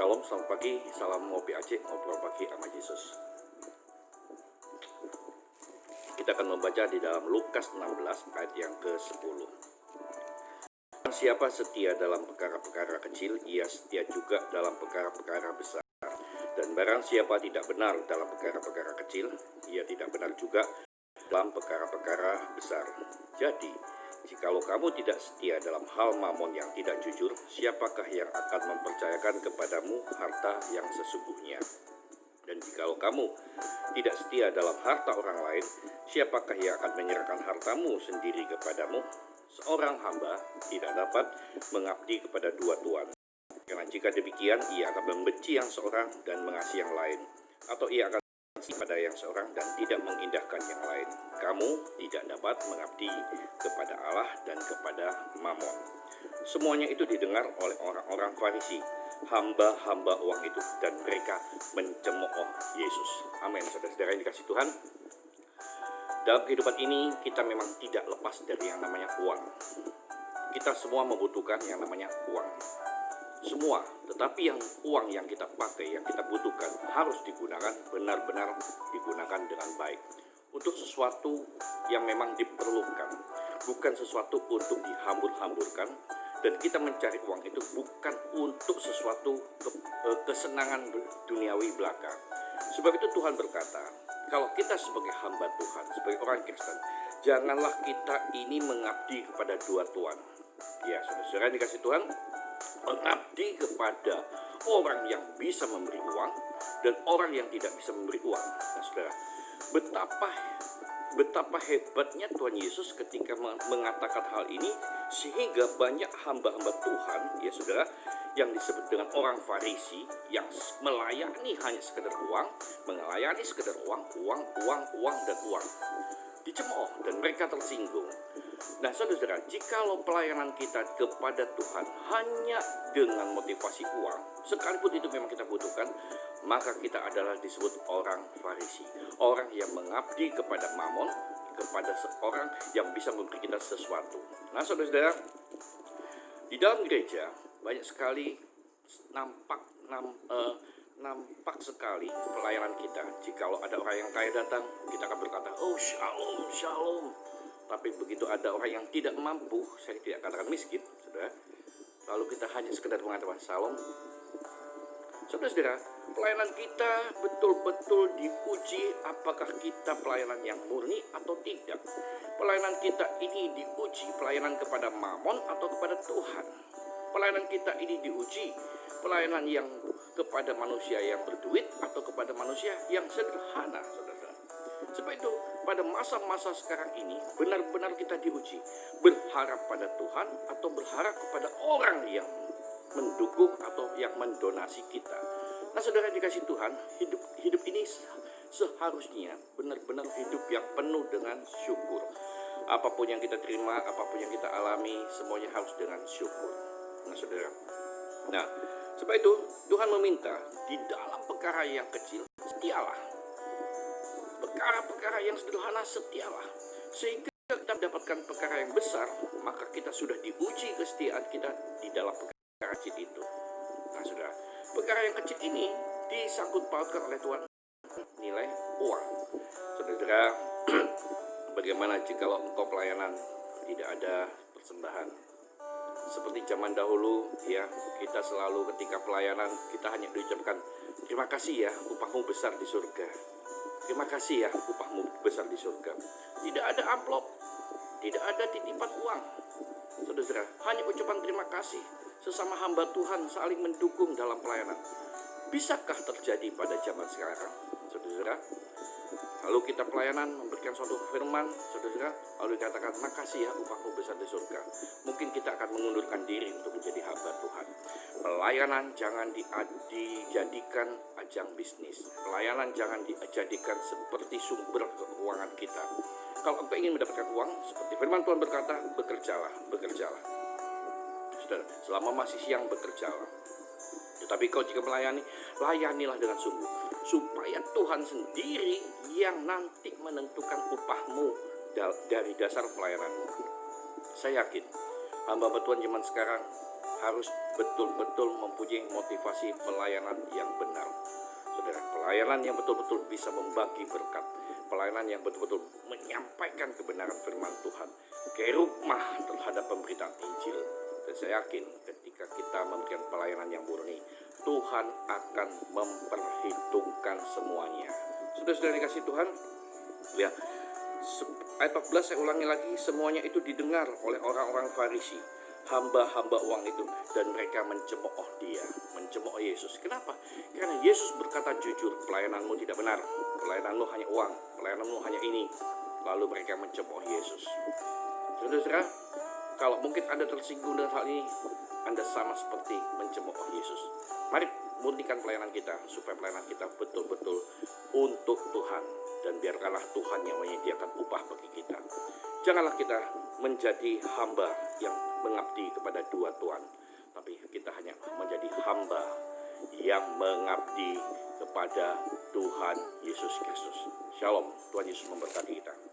Shalom, selamat pagi, salam ngopi Aceh, ngobrol pagi sama Yesus. Kita akan membaca di dalam Lukas 16 ayat yang ke-10. Siapa setia dalam perkara-perkara kecil, ia setia juga dalam perkara-perkara besar. Dan barang siapa tidak benar dalam perkara-perkara kecil, ia tidak benar juga dalam perkara-perkara besar. Jadi, jikalau kamu tidak setia dalam hal mamon yang tidak jujur, siapakah yang akan mempercayakan kepadamu harta yang sesungguhnya? Dan jikalau kamu tidak setia dalam harta orang lain, siapakah yang akan menyerahkan hartamu sendiri kepadamu? Seorang hamba tidak dapat mengabdi kepada dua tuan. Karena jika demikian, ia akan membenci yang seorang dan mengasihi yang lain, atau ia akan pada yang seorang dan tidak mengindahkan yang lain. Kamu tidak dapat mengabdi kepada Allah dan kepada Mamon. Semuanya itu didengar oleh orang-orang Farisi, hamba-hamba uang itu, dan mereka mencemooh Yesus. Amin. Saudara-saudara yang dikasih Tuhan, dalam kehidupan ini kita memang tidak lepas dari yang namanya uang. Kita semua membutuhkan yang namanya uang. Semua, tetapi yang uang yang kita pakai, yang kita butuhkan harus digunakan, benar-benar digunakan dengan baik untuk sesuatu yang memang diperlukan, bukan sesuatu untuk dihambur-hamburkan. Dan kita mencari uang itu bukan untuk sesuatu kesenangan duniawi belaka. Sebab itu Tuhan berkata, kalau kita sebagai hamba Tuhan, sebagai orang Kristen, janganlah kita ini mengabdi kepada dua tuan. Ya, saudara-saudara dikasih Tuhan, mengabdi kepada orang yang bisa memberi uang dan orang yang tidak bisa memberi uang. Nah, saudara, betapa hebatnya Tuhan Yesus ketika mengatakan hal ini, sehingga banyak hamba-hamba Tuhan, ya saudara, yang disebut dengan orang Farisi, yang melayani hanya sekedar uang, melayani sekedar uang, dan uang, dicemooh dan mereka tersinggung. Nah, saudara, jikalau pelayanan kita kepada Tuhan hanya dengan motivasi uang, sekalipun itu memang kita butuhkan, maka kita adalah disebut orang Farisi, orang yang mengabdi kepada Mamon, kepada seorang yang bisa memberi kita sesuatu. Nah, saudara-saudara, di dalam gereja banyak sekali nampak sekali pelayanan kita. Jikalau ada orang yang kaya datang, kita akan berkata, oh shalom, shalom. Tapi begitu ada orang yang tidak mampu, saya tidak katakan miskin, saudara, lalu kita hanya sekedar mengatakan shalom. Saudara-saudara, pelayanan kita betul-betul diuji apakah kita pelayanan yang murni atau tidak. Pelayanan kita ini diuji pelayanan kepada Mamon atau kepada Tuhan. Pelayanan kita ini diuji pelayanan yang kepada manusia yang berduit atau kepada manusia yang sederhana, saudara. Sebab itu pada masa-masa sekarang ini benar-benar kita diuji, berharap pada Tuhan atau berharap kepada orang yang mendukung atau yang mendonasi kita. Nah, saudara dikasih Tuhan, hidup ini seharusnya benar-benar hidup yang penuh dengan syukur. Apapun yang kita terima, apapun yang kita alami, semuanya harus dengan syukur. Nah, saudara, sebab itu Tuhan meminta di dalam perkara yang kecil setialah, perkara-perkara yang sederhana setialah, sehingga kita mendapatkan perkara yang besar, maka kita sudah diuji kesetiaan kita di dalam perkara kecil itu. Nah, saudara, perkara yang kecil ini disangkut pautkan oleh Tuhan nilai uang. Saudara, bagaimana jikalau engkau pelayanan tidak ada persembahan? Seperti zaman dahulu, ya, kita selalu ketika pelayanan kita hanya diucapkan terima kasih ya, upahmu besar di surga. Terima kasih ya, upahmu besar di surga. Tidak ada amplop, tidak ada titipan uang. Saudara, hanya ucapan terima kasih. Sesama hamba Tuhan saling mendukung dalam pelayanan. Bisakah terjadi pada zaman sekarang, saudara? Lalu kita pelayanan memberikan suatu firman, saudara, lalu dikatakan makasih ya, upahmu besar di surga. Mungkin kita akan mengundurkan diri untuk menjadi hamba Tuhan. Pelayanan jangan dijadikan ajang bisnis. Pelayanan jangan dijadikan seperti sumber keuangan kita. Kalau engkau ingin mendapatkan uang, seperti firman Tuhan berkata, bekerjalah. Saudara, selama masih siang bekerjalah. Tetapi kau jika layanilah dengan sungguh, supaya Tuhan sendiri yang nanti menentukan upahmu dari dasar pelayananmu. Saya yakin hamba Tuhan zaman sekarang harus betul-betul mempunyai motivasi pelayanan yang benar. Saudara, pelayanan yang betul-betul bisa membagi berkat, pelayanan yang betul-betul menyampaikan kebenaran firman Tuhan, kerugmah terhadap pemberitaan Injil. Dan saya yakin ketika kita memberikan pelayanan yang murni, Tuhan akan memperhitungkan semuanya. Saudara-saudara dikasih Tuhan, ya, ayat 14 saya ulangi lagi, semuanya itu didengar oleh orang-orang Farisi, hamba-hamba uang itu, dan mereka mencemooh dia, mencemooh Yesus. Kenapa? Karena Yesus berkata jujur, pelayananmu tidak benar, pelayananmu hanya uang, pelayananmu hanya ini. Lalu mereka mencemooh Yesus. Saudara-saudara, kalau mungkin Anda tersinggung dengan hal ini, Anda sama seperti mencemooh Yesus. Mari murnikan pelayanan kita, supaya pelayanan kita betul-betul untuk Tuhan, dan biarkanlah Tuhan yang menyediakan upah bagi kita. Janganlah kita menjadi hamba yang mengabdi kepada dua tuan, tapi kita hanya menjadi hamba yang mengabdi kepada Tuhan Yesus Kristus. Shalom, Tuhan Yesus memberkati kita.